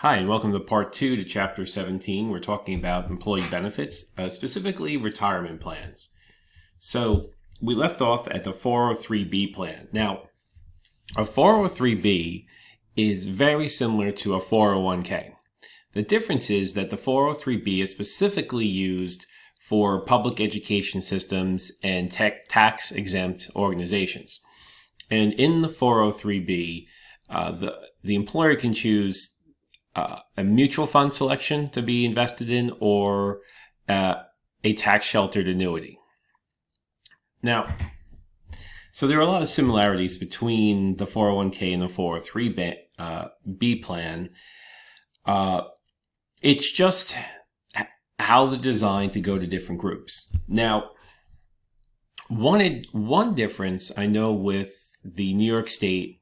Hi, and welcome to part 2 to chapter 17. We're talking about employee benefits, specifically retirement plans. So we left off at the 403B plan. Now, a 403B is very similar to a 401k. The difference is that the 403B is specifically used for public education systems and tax-exempt organizations. And in the 403B, the employer can choose a mutual fund selection to be invested in or a tax-sheltered annuity. Now, so there are a lot of similarities between the 401k and the 403B plan. It's just how they're designed to go to different groups. Now, one difference I know with the New York State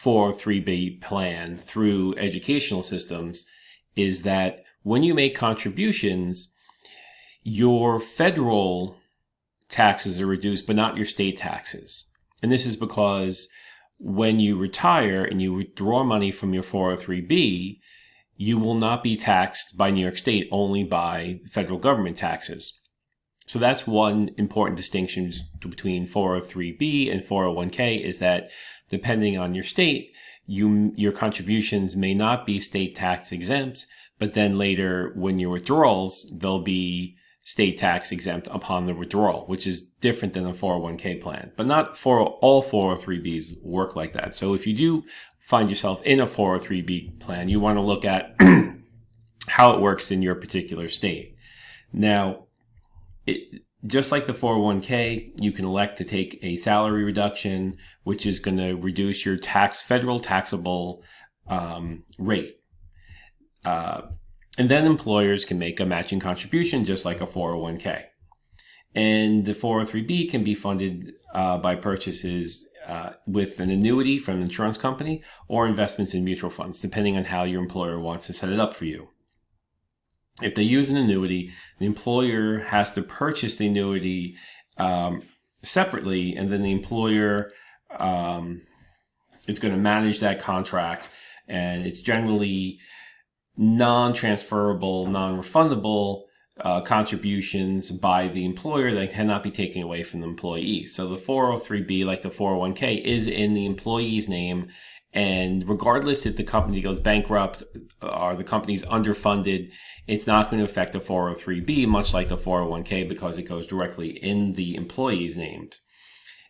403B plan through educational systems is that when you make contributions, your federal taxes are reduced, but not your state taxes. And this is because when you retire and you withdraw money from your 403B, you will not be taxed by New York State, only by federal government taxes. So that's one important distinction between 403B and 401k is that depending on your state, your contributions may not be state tax exempt, but then later when your withdrawals, they'll be state tax exempt upon the withdrawal, which is different than the 401k plan. But not for all 403Bs work like that. So if you do find yourself in a 403B plan, you want to look at how it works in your particular state. Now, just like the 401k, you can elect to take a salary reduction, which is going to reduce your federal taxable rate. And then employers can make a matching contribution just like a 401k. And the 403b can be funded by purchases with an annuity from an insurance company or investments in mutual funds, depending on how your employer wants to set it up for you. If they use an annuity, the employer has to purchase the annuity separately, and then the employer is going to manage that contract, and it's generally non-transferable, non-refundable contributions by the employer that cannot be taken away from the employee. So the 403B, like the 401k, is in the employee's name, and regardless if the company goes bankrupt or the company's underfunded, it's not going to affect the 403B, much like the 401k, because it goes directly in the employee's name.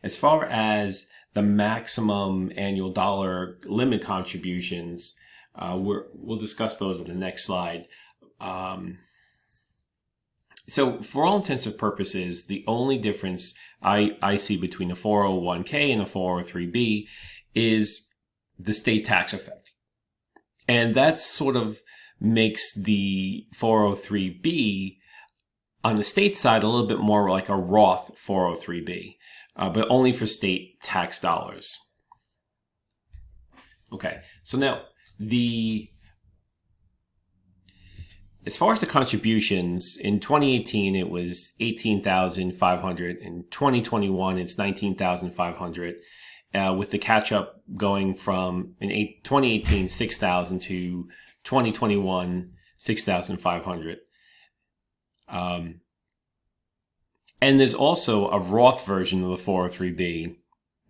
As far as the maximum annual dollar limit contributions, we'll discuss those in the next slide. So for all intents and purposes, the only difference I see between the 401k and the 403b is the state tax effect. And that sort of makes the 403b on the state side a little bit more like a Roth 403b, but only for state tax dollars. Okay, so now as far as the contributions, in 2018 it was $18,500. In 2021 it's $19,500. With the catch-up going from in 2018 $6,000 to 2021 $6,500. And there's also a Roth version of the 403b,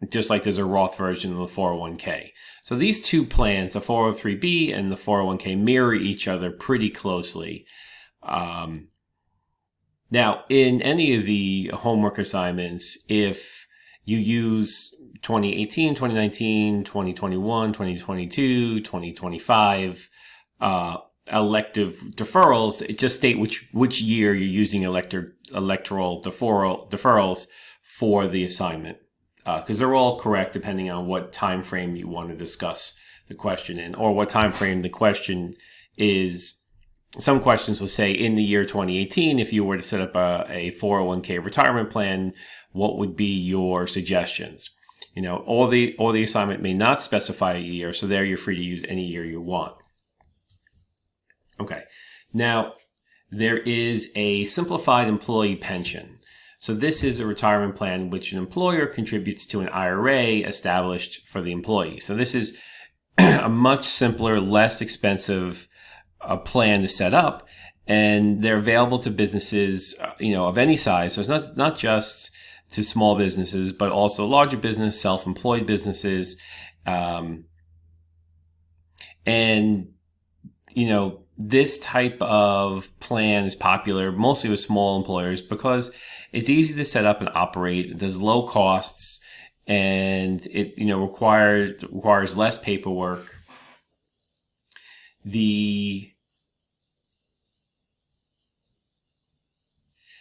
just like there's a Roth version of the 401k. So these two plans, the 403b and the 401k, mirror each other pretty closely. Now, in any of the homework assignments, if you use 2018, 2019, 2021, 2022, 2025 elective deferrals, it just state which year you're using electoral deferrals for the assignment, because they're all correct depending on what time frame you want to discuss the question in, or what time frame the question is. Some questions will say in the year 2018, if you were to set up a 401k retirement plan, what would be your suggestions? You know, or the assignment may not specify a year, so there you're free to use any year you want. Okay, now there is a simplified employee pension. So this is a retirement plan which an employer contributes to an IRA established for the employee. So this is a much simpler, less expensive plan to set up, and they're available to businesses, of any size. So it's not just to small businesses, but also larger business, self-employed businesses, and this type of plan is popular mostly with small employers because it's easy to set up and operate. There's low costs, and it requires less paperwork.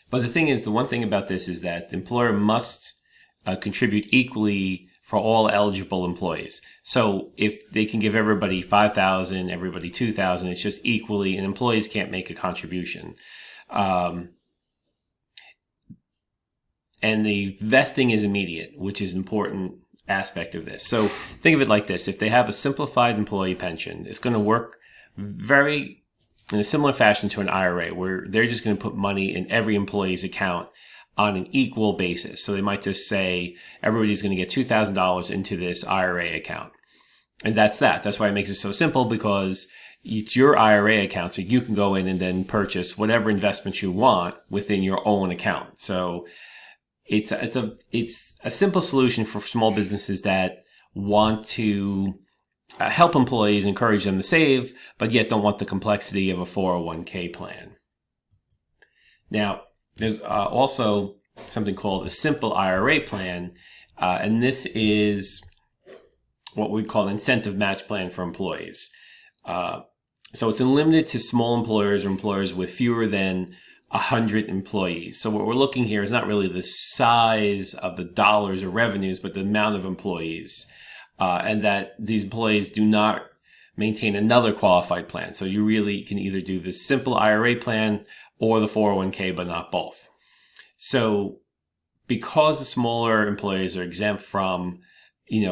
But the thing is, the one thing about this is that the employer must contribute equally for all eligible employees. So if they can give everybody $5,000, everybody $2,000, it's just equally, and employees can't make a contribution. And the vesting is immediate, which is an important aspect of this. So think of it like this. If they have a simplified employee pension, it's going to work very in a similar fashion to an IRA, where they're just going to put money in every employee's account on an equal basis. So they might just say everybody's going to get $2,000 into this IRA account. And that's that. That's why it makes it so simple, because it's your IRA account, so you can go in and then purchase whatever investments you want within your own account. So it's a simple solution for small businesses that want to help employees, encourage them to save, but yet don't want the complexity of a 401k plan. Now, there's also something called a simple IRA plan, and this is what we call an incentive match plan for employees. So it's limited to small employers or employers with fewer than 100 employees. So what we're looking here is not really the size of the dollars or revenues, but the amount of employees, and that these employees do not maintain another qualified plan. So you really can either do the simple IRA plan or the 401k, but not both. So because the smaller employers are exempt from,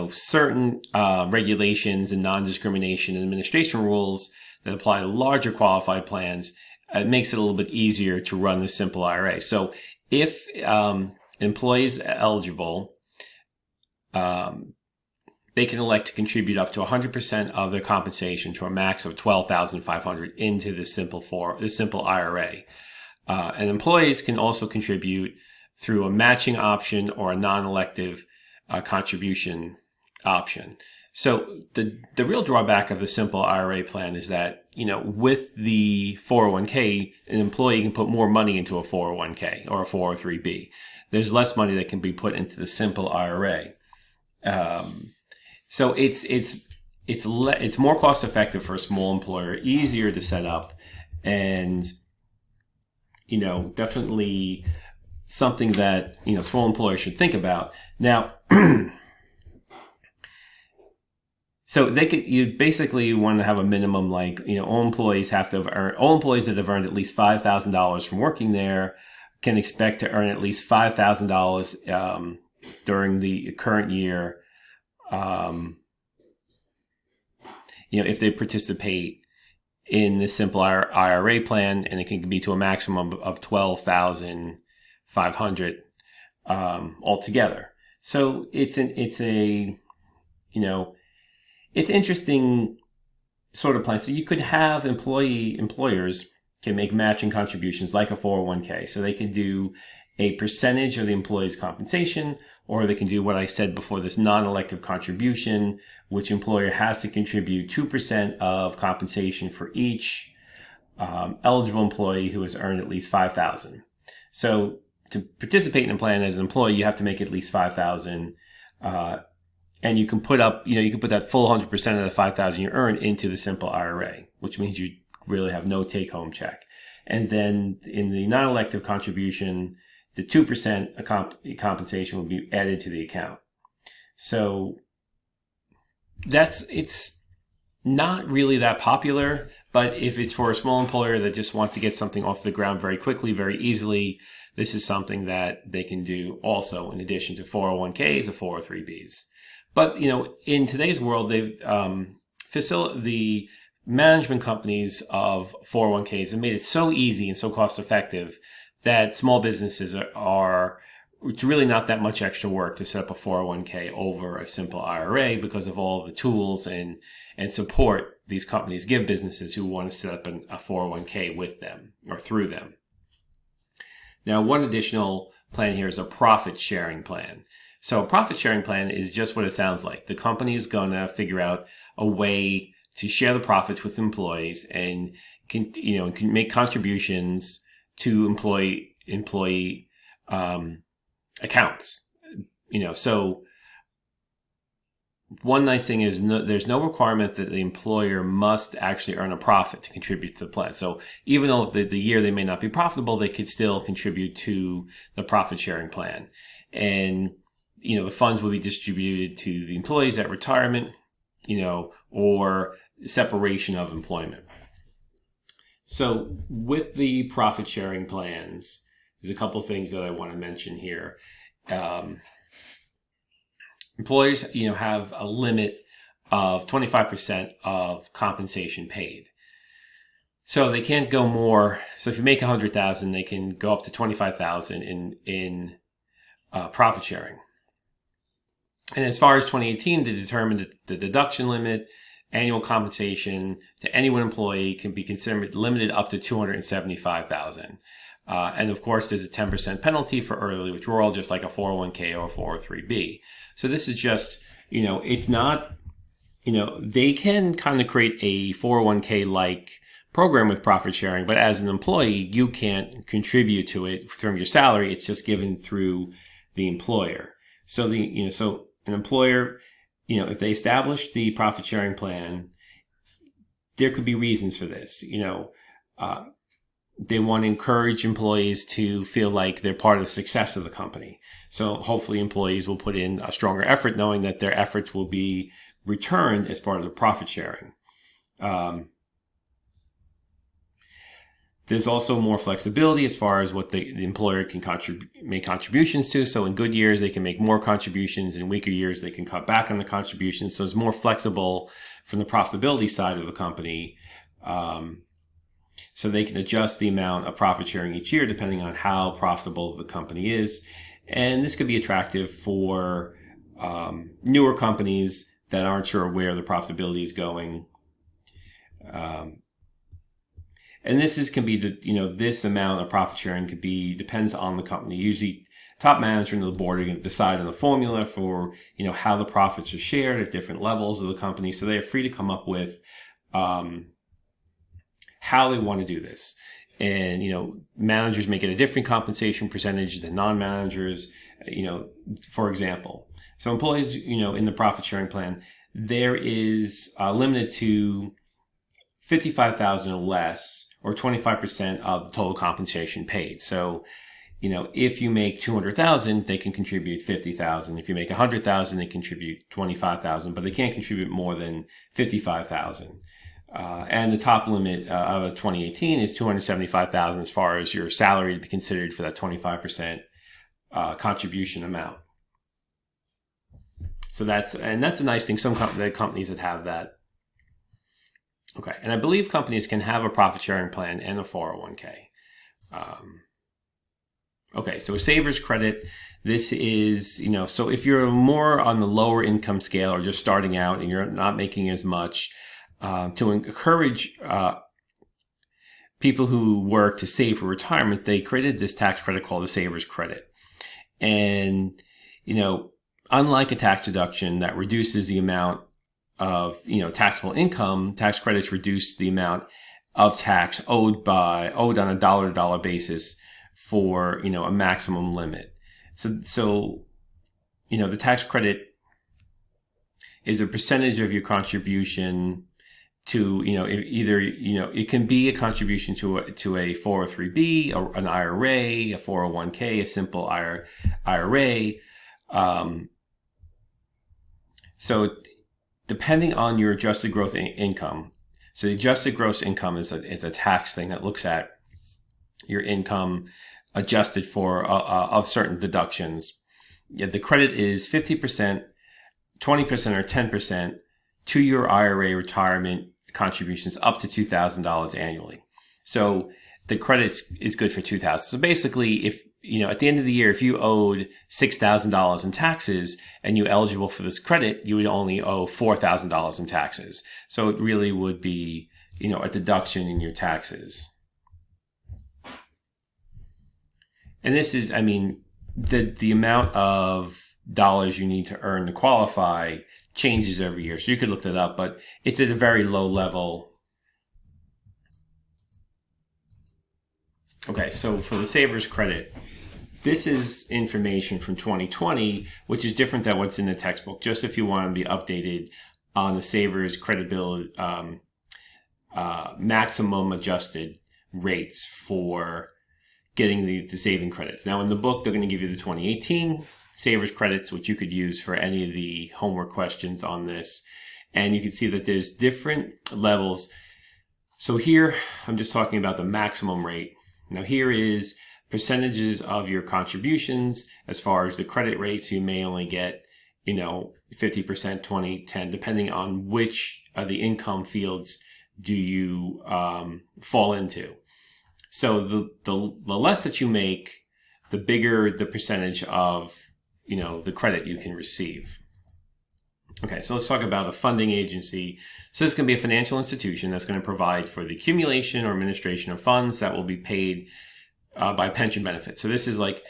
certain regulations and non-discrimination and administration rules that apply to larger qualified plans, it makes it a little bit easier to run the simple IRA. So if employees eligible, they can elect to contribute up to 100% of their compensation to a max of $12,500 into the simple IRA. And employees can also contribute through a matching option or a non-elective contribution option. So the real drawback of the simple IRA plan is that, with the 401k, an employee can put more money into a 401k or a 403b. There's less money that can be put into the simple IRA. So it's more cost effective for a small employer, easier to set up, and definitely something that small employers should think about. Now, so you basically want to have a minimum, like all employees that have earned at least $5,000 from working there can expect to earn at least $5,000 during the current year. If they participate in the simple IRA plan, and it can be to a maximum of $12,500 altogether. So it's interesting sort of plan. So you could have employers can make matching contributions like a 401k. So they can do a percentage of the employee's compensation, or they can do what I said before, this non-elective contribution, which employer has to contribute 2% of compensation for each eligible employee who has earned at least $5,000. So to participate in a plan as an employee, you have to make at least $5,000, and you can put that full 100% of the $5,000 you earn into the simple IRA, which means you really have no take-home check. And then in the non-elective contribution, the 2% compensation will be added to the account. So it's not really that popular, but if it's for a small employer that just wants to get something off the ground very quickly, very easily, this is something that they can do also in addition to 401ks or 403bs. But, in today's world, the management companies of 401ks have made it so easy and so cost effective that small businesses it's really not that much extra work to set up a 401k over a simple IRA because of all the tools and and support these companies, give businesses who want to set up a 401k with them or through them. Now, one additional plan here is a profit sharing plan. So a profit sharing plan is just what it sounds like. The company is going to figure out a way to share the profits with employees and can make contributions to employee accounts. So one nice thing is there's no requirement that the employer must actually earn a profit to contribute to the plan. So even though the year they may not be profitable, they could still contribute to the profit sharing plan. And, the funds will be distributed to the employees at retirement, or separation of employment. So with the profit sharing plans, there's a couple of things that I want to mention here. Employers, have a limit of 25% of compensation paid. So they can't go more. So if you make $100,000, they can go up to $25,000 in profit sharing. And as far as 2018, they determined the deduction limit, annual compensation to any one employee can be considered limited up to $275,000. And of course, there's a 10% penalty for early withdrawal, just like a 401k or 403b. So this is just, it's not, they can kind of create a 401k-like program with profit sharing, but as an employee, you can't contribute to it from your salary. It's just given through the employer. So so an employer, if they establish the profit sharing plan, there could be reasons for this. They want to encourage employees to feel like they're part of the success of the company. So hopefully employees will put in a stronger effort knowing that their efforts will be returned as part of the profit sharing. There's also more flexibility as far as what the employer can make contributions to. So in good years, they can make more contributions. In weaker years, they can cut back on the contributions. So it's more flexible from the profitability side of the company. So they can adjust the amount of profit sharing each year depending on how profitable the company is. And this could be attractive for newer companies that aren't sure where the profitability is going. And this can be, this amount of profit sharing depends on the company. Usually top management of the board are going to decide on the formula for, how the profits are shared at different levels of the company. So they are free to come up with how they want to do this. And, managers may get a different compensation percentage than non-managers, for example. So employees, in the profit sharing plan, there is limited to $55,000 or less, or 25% of the total compensation paid. So, if you make $200,000, they can contribute $50,000. If you make $100,000, they contribute $25,000, but they can't contribute more than $55,000. And the top limit of 2018 is $275,000 as far as your salary to be considered for that 25% contribution amount. So that's a nice thing. Some companies that have that. Okay, and I believe companies can have a profit sharing plan and a 401k. Okay, so savers credit. This is, so if you're more on the lower income scale or just starting out and you're not making as much, to encourage people who work to save for retirement, they created this tax credit called the savers credit. And, unlike a tax deduction that reduces the amount of, taxable income, tax credits reduce the amount of tax owed on a dollar-to-dollar basis for, a maximum limit. So, the tax credit is a percentage of your contribution to, it can be a contribution to a 403b, or an IRA, a 401k, a simple IRA. So depending on your adjusted gross income, so the adjusted gross income is a tax thing that looks at your income adjusted for of certain deductions. The credit is 50%, 20%, or 10% to your IRA retirement contributions up to $2,000 annually. So the credit is good for $2,000. So basically, if at the end of the year, if you owed $6,000 in taxes and you're eligible for this credit, you would only owe $4,000 in taxes. So it really would be, a deduction in your taxes. And this is, the amount of dollars you need to earn to qualify changes every year. So you could look that up, but it's at a very low level. Okay, so for the Savers Credit, this is information from 2020, which is different than what's in the textbook, just if you want to be updated on the Savers Credit Bill maximum adjusted rates for getting the saving credits. Now in the book, they're going to give you the 2018 Savers credits, which you could use for any of the homework questions on this. And you can see that there's different levels. So here, I'm just talking about the maximum rate. Now here is percentages of your contributions as far as the credit rates. You may only get, 50%, 20, 10, depending on which of the income fields do you fall into. So the less that you make, the bigger the percentage of, the credit you can receive. Okay, so let's talk about a funding agency. So this is going to be a financial institution that's going to provide for the accumulation or administration of funds that will be paid by pension benefits. So this is like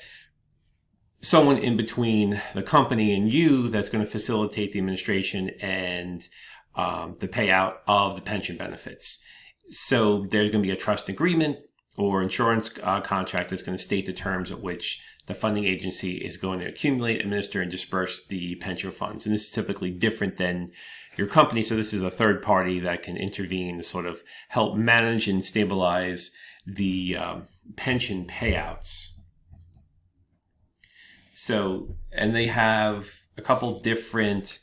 someone in between the company and you that's going to facilitate the administration and the payout of the pension benefits. So there's going to be a trust agreement or insurance contract that's going to state the terms at which the funding agency is going to accumulate, administer, and disperse the pension funds. And this is typically different than your company. So this is a third party that can intervene to sort of help manage and stabilize the pension payouts. So, and they have a couple different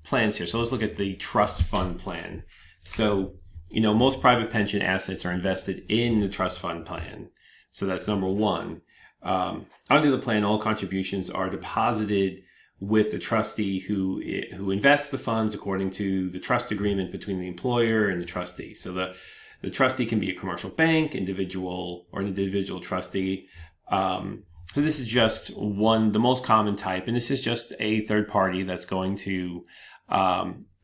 plans here. So let's look at the trust fund plan. So, most private pension assets are invested in the trust fund plan. So that's number one. Under the plan, all contributions are deposited with the trustee who invests the funds according to the trust agreement between the employer and the trustee. So the trustee can be a commercial bank, individual, or an individual trustee. So this is just the most common type, and this is just a third party that's going to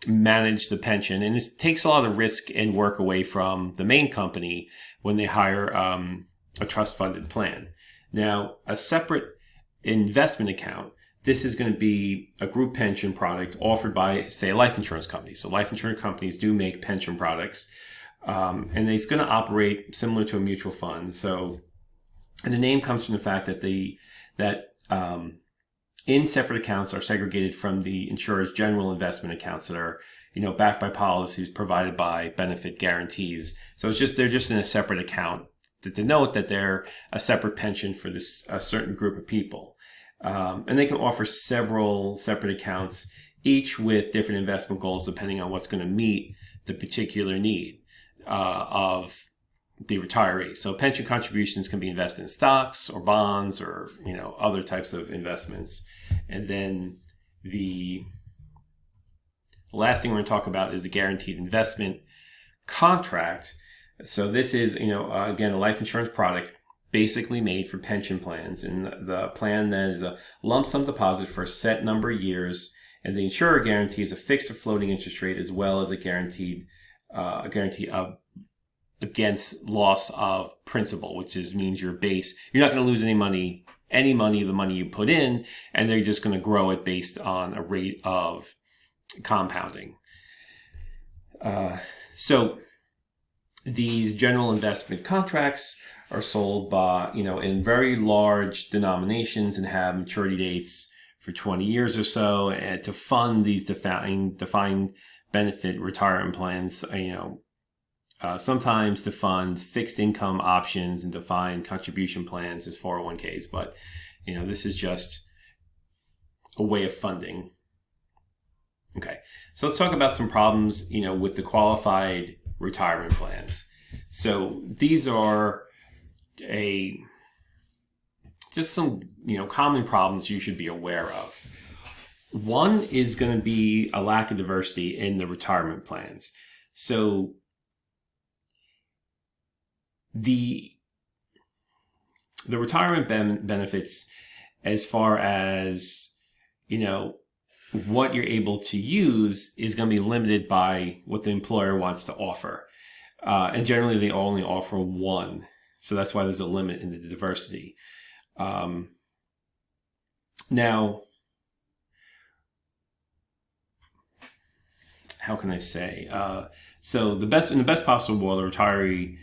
manage the pension. And this takes a lot of risk and work away from the main company when they hire a trust funded plan. Now, a separate investment account, this is going to be a group pension product offered by, say, a life insurance company. So life insurance companies do make pension products, and it's going to operate similar to a mutual fund. So, and the name comes from the fact that in separate accounts are segregated from the insurer's general investment accounts that are, backed by policies provided by benefit guarantees. So they're just in a separate account to denote that they're a separate pension for a certain group of people. And they can offer several separate accounts, each with different investment goals depending on what's going to meet the particular need of the retiree. So pension contributions can be invested in stocks or bonds or, other types of investments. And then the last thing we're going to talk about is the guaranteed investment contract. So this is, again, a life insurance product basically made for pension plans. And the plan then is a lump sum deposit for a set number of years. And the insurer guarantees a fixed or floating interest rate as well as a guarantee of against loss of principal, which means you're not going to lose any money of the money you put in, and they're just going to grow it based on a rate of compounding. So these general investment contracts are sold by, in very large denominations and have maturity dates for 20 years or so, and to fund these defined benefit retirement plans, sometimes to fund fixed income options and defined contribution plans as 401ks. But, this is just a way of funding. Okay, so let's talk about some problems, with the qualified retirement plans. So these are just some, common problems you should be aware of. One is going to be a lack of diversity in the retirement plans. So the the retirement benefits, as far as, what you're able to use, is going to be limited by what the employer wants to offer. And generally they only offer one. So that's why there's a limit in the diversity. Now, how can I say? So in the best possible world, a retiree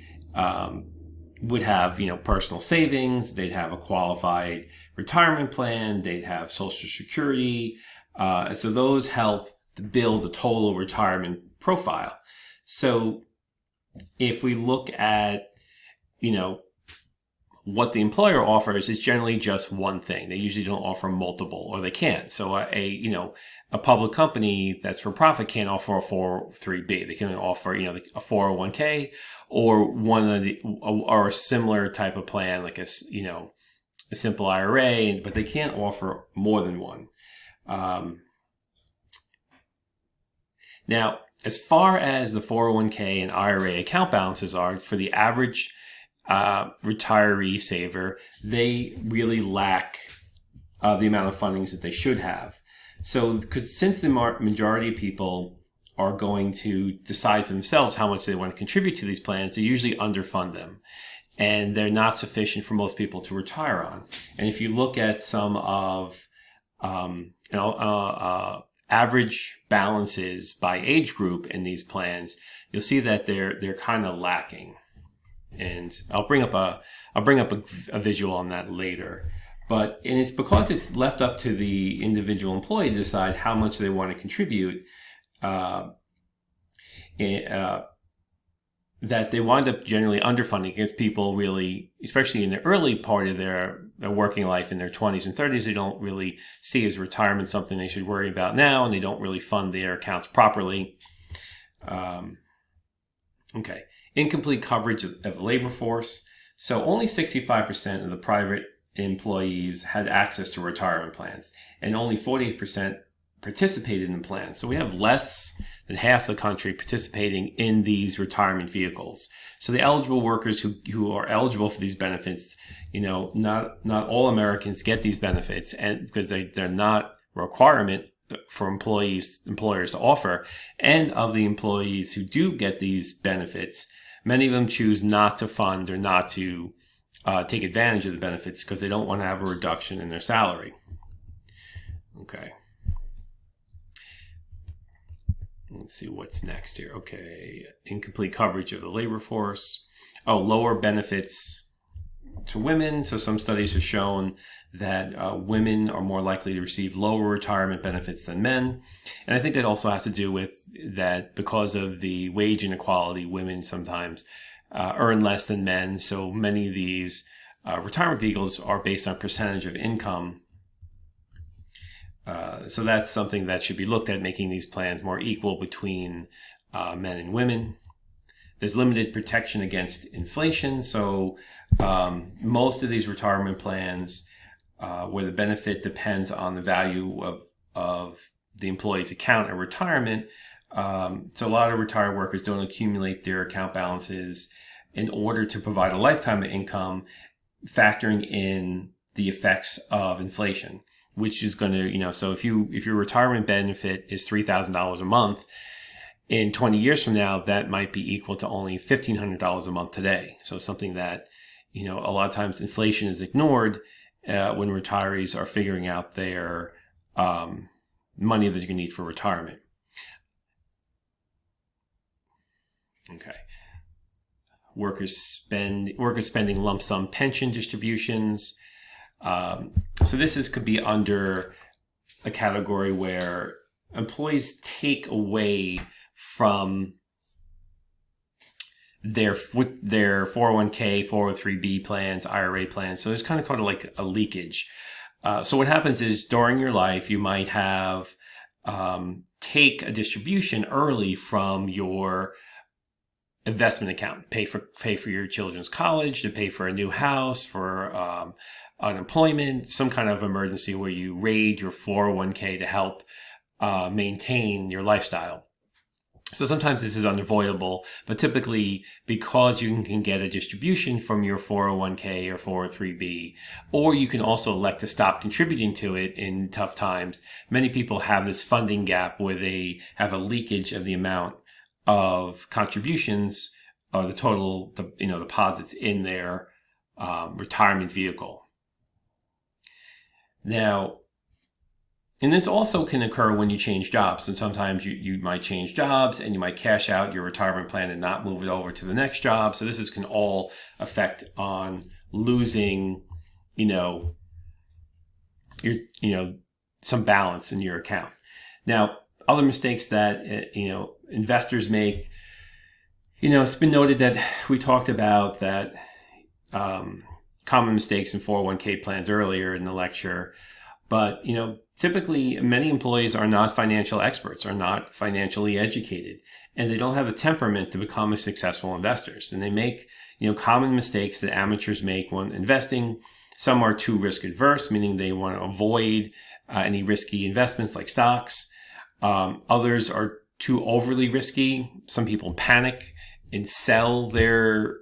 would have, personal savings. They'd have a qualified retirement plan. They'd have Social Security. So those help to build a total retirement profile. So if we look at, what the employer offers, is generally just one thing. They usually don't offer multiple, or they can't. So a public company that's for profit can't offer a 403B. They can only offer, a 401k or or a similar type of plan, like a simple IRA, but they can't offer more than one. Now, as far as the 401k and IRA account balances are, for the average retiree saver, they really lack the amount of fundings that they should have. So, since the majority of people are going to decide for themselves how much they want to contribute to these plans, they usually underfund them, and they're not sufficient for most people to retire on. And if you look at some of average balances by age group in these plans, you'll see that they're kind of lacking. And I'll bring up a visual on that later. And it's because it's left up to the individual employee to decide how much they want to contribute, that they wind up generally underfunding against people, really, especially in the early part of their working life, in their 20s and 30s. They don't really see as retirement something they should worry about now, and they don't really fund their accounts properly. Okay. Incomplete coverage of the labor force. So only 65% of the private employees had access to retirement plans, and only 48% participated in plans. So we have less than half the country participating in these retirement vehicles. So the eligible workers who are eligible for these benefits, not all Americans get these benefits, and because they're not a requirement for employers to offer. And of the employees who do get these benefits, many of them choose not to fund or not to take advantage of the benefits because they don't want to have a reduction in their salary. Okay. Let's see what's next here. Okay. Incomplete coverage of the labor force. Lower benefits to women. So some studies have shown that women are more likely to receive lower retirement benefits than men. And I think that also has to do with that because of the wage inequality, women sometimes earn less than men. So many of these retirement vehicles are based on percentage of income. So that's something that should be looked at, making these plans more equal between men and women. There's limited protection against inflation. So most of these retirement plans, where the benefit depends on the value of the employee's account at retirement. So a lot of retired workers don't accumulate their account balances in order to provide a lifetime of income, factoring in the effects of inflation, which is going to, so if your retirement benefit is $3,000 a month, in 20 years from now, that might be equal to only $1,500 a month today. So something that, a lot of times inflation is ignored when retirees are figuring out their money that you can need for retirement. Okay. Workers spending lump sum pension distributions. So this could be under a category where employees take away from their 401k, 403b plans, IRA plans. So it's kind of like a leakage. So what happens is during your life, you might have take a distribution early from your investment account, pay for your children's college, to pay for a new house, for unemployment, some kind of emergency where you raid your 401k to help maintain your lifestyle. So sometimes this is unavoidable, but typically because you can get a distribution from your 401k or 403b, or you can also elect to stop contributing to it in tough times, many people have this funding gap where they have a leakage of the amount of contributions or the total, deposits in their retirement vehicle. Now, and this also can occur when you change jobs. And sometimes you might change jobs and you might cash out your retirement plan and not move it over to the next job. So can all affect on losing, your, some balance in your account. Now, other mistakes that, investors make, it's been noted that we talked about that common mistakes in 401k plans earlier in the lecture. But, typically, many employees are not financial experts, are not financially educated, and they don't have the temperament to become successful investors. And they make, common mistakes that amateurs make when investing. Some are too risk adverse, meaning they want to avoid any risky investments like stocks. Others are too overly risky. Some people panic and sell their,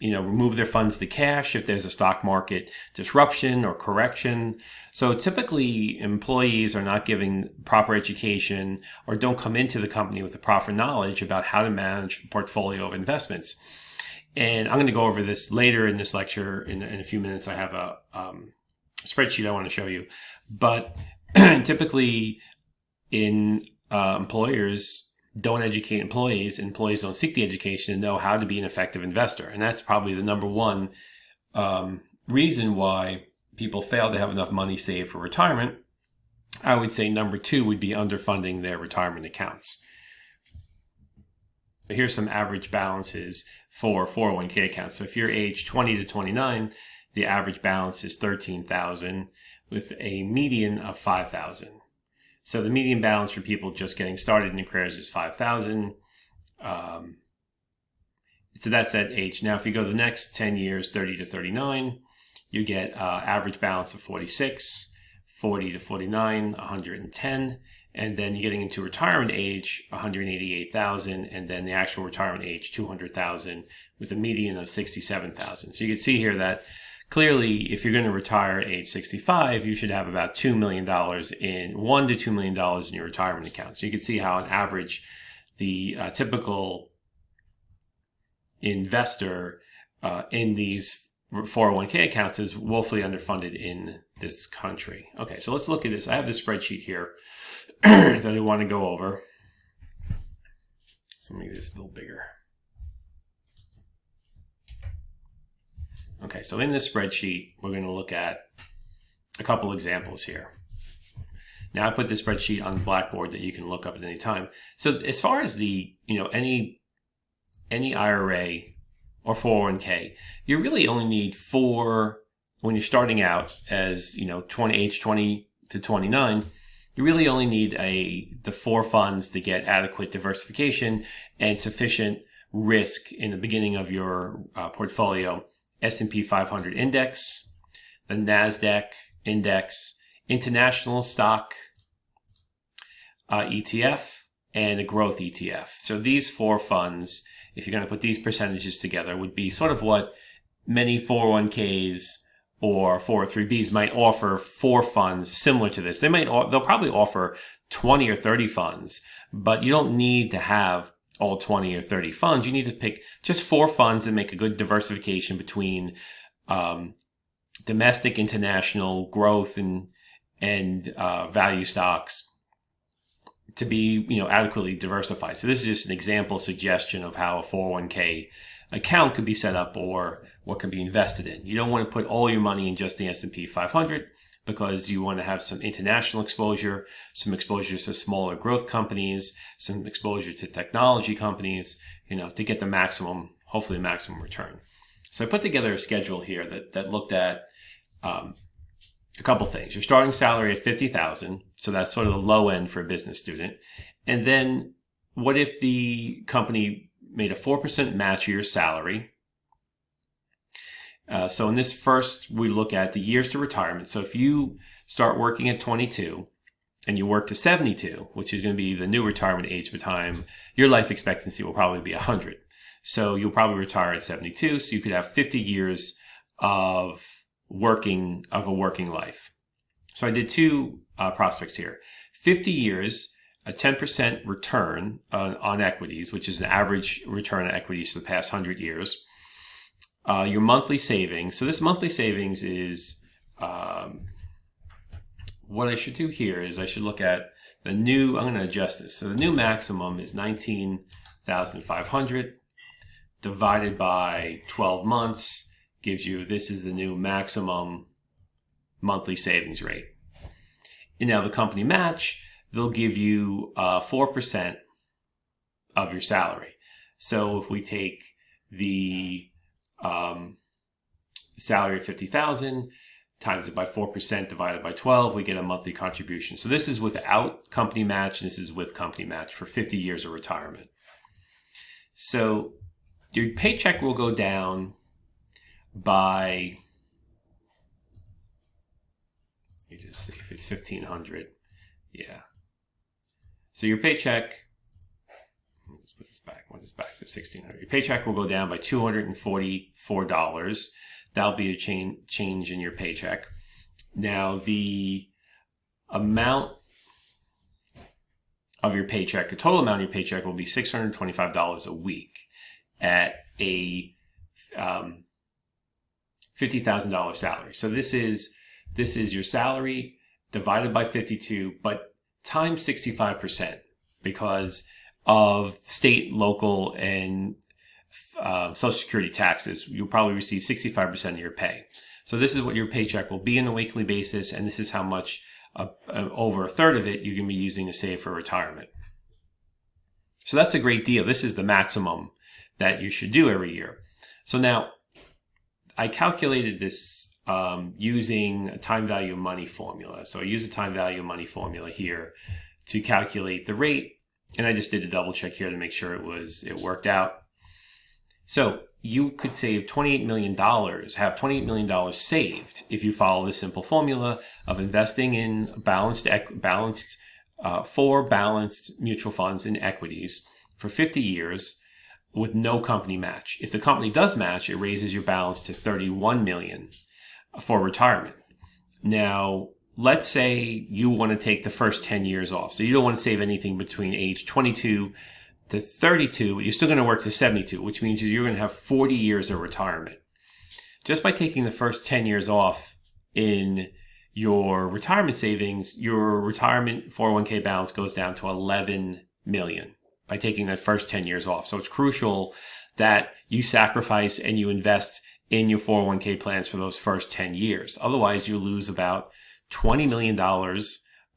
remove their funds to cash if there's a stock market disruption or correction. So typically employees are not given proper education or don't come into the company with the proper knowledge about how to manage a portfolio of investments. And I'm going to go over this later in this lecture in a few minutes. I have a spreadsheet I want to show you. But typically in employers don't educate employees, and employees don't seek the education to know how to be an effective investor. And that's probably the number one reason why people fail to have enough money saved for retirement. I would say number two would be underfunding their retirement accounts. So here's some average balances for 401k accounts. So if you're age 20 to 29, the average balance is $13,000 with a median of $5,000. So the median balance for people just getting started in their careers is $5,000. So that's at age. Now, if you go the next 10 years, 30 to 39, you get average balance of 46, 40 to 49, 110. And then you're getting into retirement age, 188,000. And then the actual retirement age, 200,000 with a median of 67,000. So you can see here that clearly, if you're going to retire at age 65, you should have about $2 million in $1 to $2 million in your retirement account. So you can see how on average, the typical investor in these 401k accounts is woefully underfunded in this country. Okay, so let's look at this. I have this spreadsheet here that I want to go over. So let me make this a little bigger. Okay, so in this spreadsheet, we're going to look at a couple examples here. Now, I put this spreadsheet on the Blackboard that you can look up at any time. So as far as the, any IRA or 401k, you really only need 4, when you're starting out as, age 20 to 29, you really only need the 4 funds to get adequate diversification and sufficient risk in the beginning of your portfolio. S&P 500 index, the NASDAQ index, international stock ETF, and a growth ETF. So these 4 funds, if you're going to put these percentages together, would be sort of what many 401ks or 403bs might offer 4 funds similar to this. They'll probably offer 20 or 30 funds, but you don't need to have all 20 or 30 funds. You need to pick just 4 funds and make a good diversification between domestic, international, growth, and value stocks to be adequately diversified. So this is just an example suggestion of how a 401k account could be set up or what can be invested in. You don't want to put all your money in just the S&P 500 because you want to have some international exposure, some exposure to smaller growth companies, some exposure to technology companies, to get the maximum, hopefully maximum return. So I put together a schedule here that looked at a couple things. Your starting salary at $50,000, so that's sort of the low end for a business student. And then what if the company made a 4% match of your salary? So in this first, we look at the years to retirement. So if you start working at 22 and you work to 72, which is going to be the new retirement age by the time your life expectancy will probably be 100. So you'll probably retire at 72. So you could have 50 years of a working life. So I did two prospects here. 50 years, a 10% return on equities, which is an average return on equities for the past 100 years. Your monthly savings. So this monthly savings is, what I should do here is I should look at the new, I'm going to adjust this. So the new maximum is 19,500 divided by 12 months gives you, this is the new maximum monthly savings rate. And now the company match, they'll give you 4% of your salary. So if we take the salary of 50,000 times it by 4% divided by 12, we get a monthly contribution. So this is without company match, and this is with company match for 50 years of retirement. So your paycheck will go down by, let me just see if it's 1,500. Yeah. So your paycheck, let's put this back, when it's back to 1,600. Your paycheck will go down by $244. That'll be a change in your paycheck. Now the amount of your paycheck, the total amount of your paycheck will be $625 a week at a $50,000 salary. So this is your salary divided by 52, but times 65% because of state, local, and Social Security taxes. You'll probably receive 65% of your pay. So this is what your paycheck will be on a weekly basis, and this is how much, over a third of it, you can be using to save for retirement. So that's a great deal. This is the maximum that you should do every year. So now, I calculated this using a time value of money formula. So I use a time value of money formula here to calculate the rate, and I just did a double check here to make sure it worked out. So you could save $28 million, have $28 million saved if you follow this simple formula of investing in four balanced mutual funds in equities for 50 years with no company match. If the company does match, it raises your balance to $31 million for retirement. Now, let's say you want to take the first 10 years off. So you don't want to save anything between age 22 to 32, but you're still going to work to 72, which means you're going to have 40 years of retirement. Just by taking the first 10 years off in your retirement savings, your retirement 401k balance goes down to 11 million by taking that first 10 years off. So it's crucial that you sacrifice and you invest in your 401k plans for those first 10 years. Otherwise, you lose about $20 million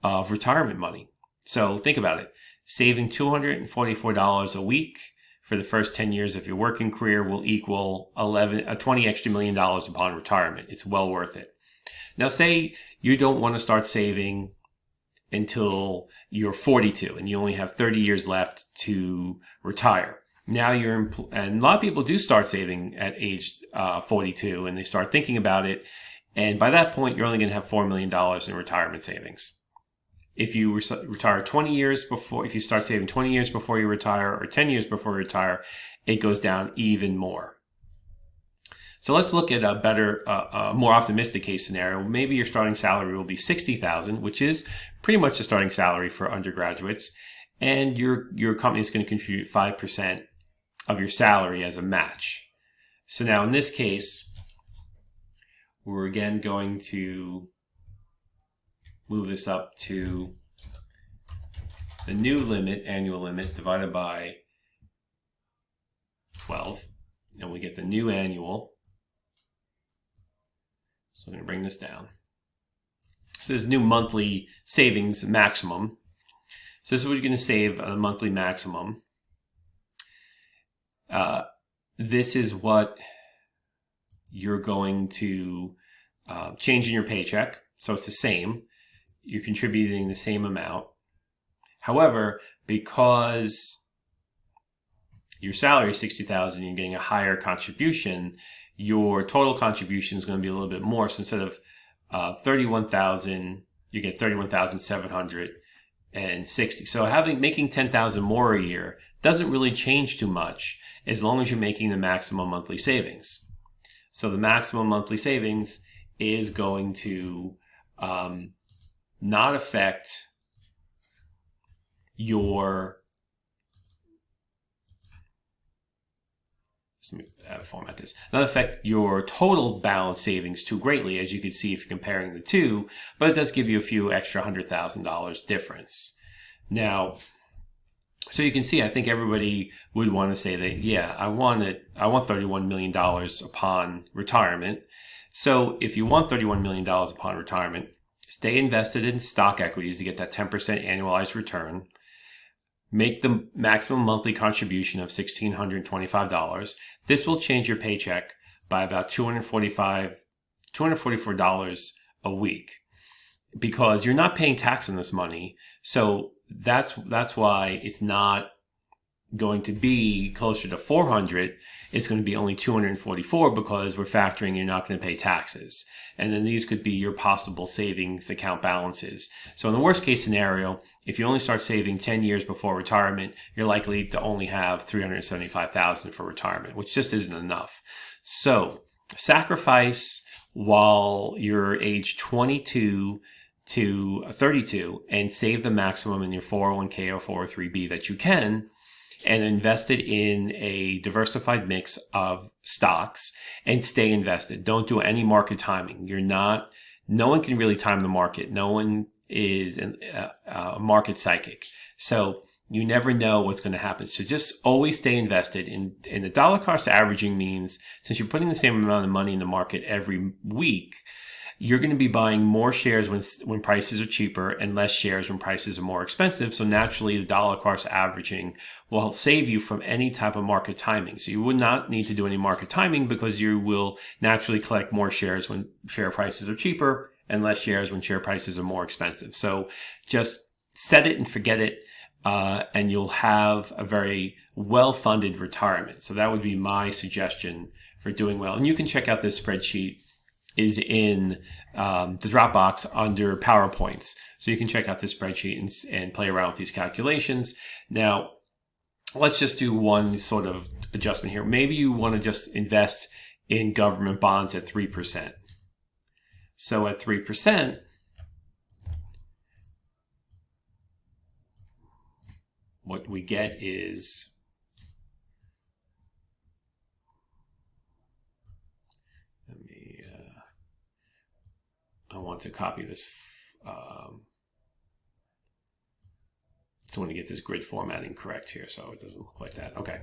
of retirement money. So think about it. Saving $244 a week for the first 10 years of your working career will equal $20 extra million upon retirement. It's well worth it. Now, say you don't want to start saving until you're 42 and you only have 30 years left to retire. Now and a lot of people do start saving at age 42 and they start thinking about it. And by that point, you're only going to have $4 million in retirement savings. If you retire 20 years before, if you start saving 20 years before you retire or 10 years before you retire, it goes down even more. So let's look at a better, more optimistic case scenario. Maybe your starting salary will be $60,000, which is pretty much the starting salary for undergraduates. And your company is going to contribute 5% of your salary as a match. So now in this case, we're again going to move this up to the new limit, annual limit, divided by 12. And we get the new annual. So I'm going to bring this down. This is new monthly savings maximum. So this is what you're going to save on a monthly maximum. This is what you're going to change in your paycheck. So it's the same. You're contributing the same amount. However, because your salary is $60,000, you're getting a higher contribution, your total contribution is going to be a little bit more. So instead of $31,000, you get $31,700. $1,260. So making $10,000 more a year doesn't really change too much as long as you're making the maximum monthly savings. So the maximum monthly savings is going to not affect your, let me format this, not affect your total balance savings too greatly, as you can see if you're comparing the two, but it does give you a few extra $100,000 difference. Now, so you can see, I think everybody would want to say that, yeah, I want $31 million upon retirement. So if you want $31 million upon retirement, stay invested in stock equities to get that 10% annualized return. Make the maximum monthly contribution of $1,625. This will change your paycheck by about $244 a week, because you're not paying tax on this money. So that's why it's not going to be closer to 400. It's going to be only 244 because we're factoring you're not going to pay taxes. And then these could be your possible savings account balances. So in the worst case scenario, if you only start saving 10 years before retirement, you're likely to only have $375,000 for retirement, which just isn't enough. So sacrifice while you're age 22 to 32 and save the maximum in your 401k or 403b that you can, and invest it in a diversified mix of stocks and stay invested. Don't do any market timing. No one can really time the market. No one is a market psychic. So you never know what's going to happen. So just always stay invested. In the dollar cost averaging means, since you're putting the same amount of money in the market every week, you're going to be buying more shares when prices are cheaper and less shares when prices are more expensive. So naturally, the dollar cost averaging will save you from any type of market timing. So you would not need to do any market timing because you will naturally collect more shares when share prices are cheaper and less shares when share prices are more expensive. So just set it and forget it, and you'll have a very well-funded retirement. So that would be my suggestion for doing well. And you can check out this spreadsheet. Is in the Dropbox under PowerPoints. So you can check out this spreadsheet and play around with these calculations. Now, let's just do one sort of adjustment here. Maybe you want to just invest in government bonds at 3%. So at 3%, what we get is, I want to copy this. Just want to get this grid formatting correct here so it doesn't look like that. Okay.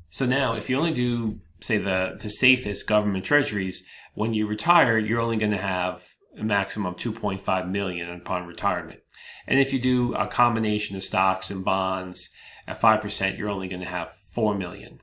So now if you only do, say, the safest government treasuries, when you retire, you're only going to have a maximum of 2.5 million upon retirement. And if you do a combination of stocks and bonds at 5%, you're only going to have 4 million.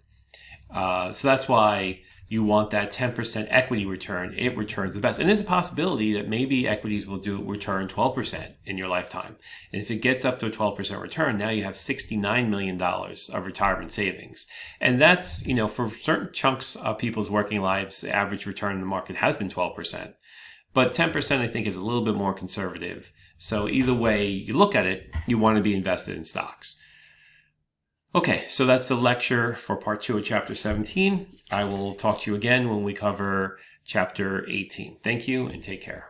So that's why you want that 10% equity return. It returns the best. And there's a possibility that maybe equities will return 12% in your lifetime. And if it gets up to a 12% return, now you have $69 million of retirement savings. And that's, for certain chunks of people's working lives, the average return in the market has been 12%. But 10% I think is a little bit more conservative. So either way you look at it, you want to be invested in stocks. Okay, so that's the lecture for part 2 of chapter 17. I will talk to you again when we cover chapter 18. Thank you and take care.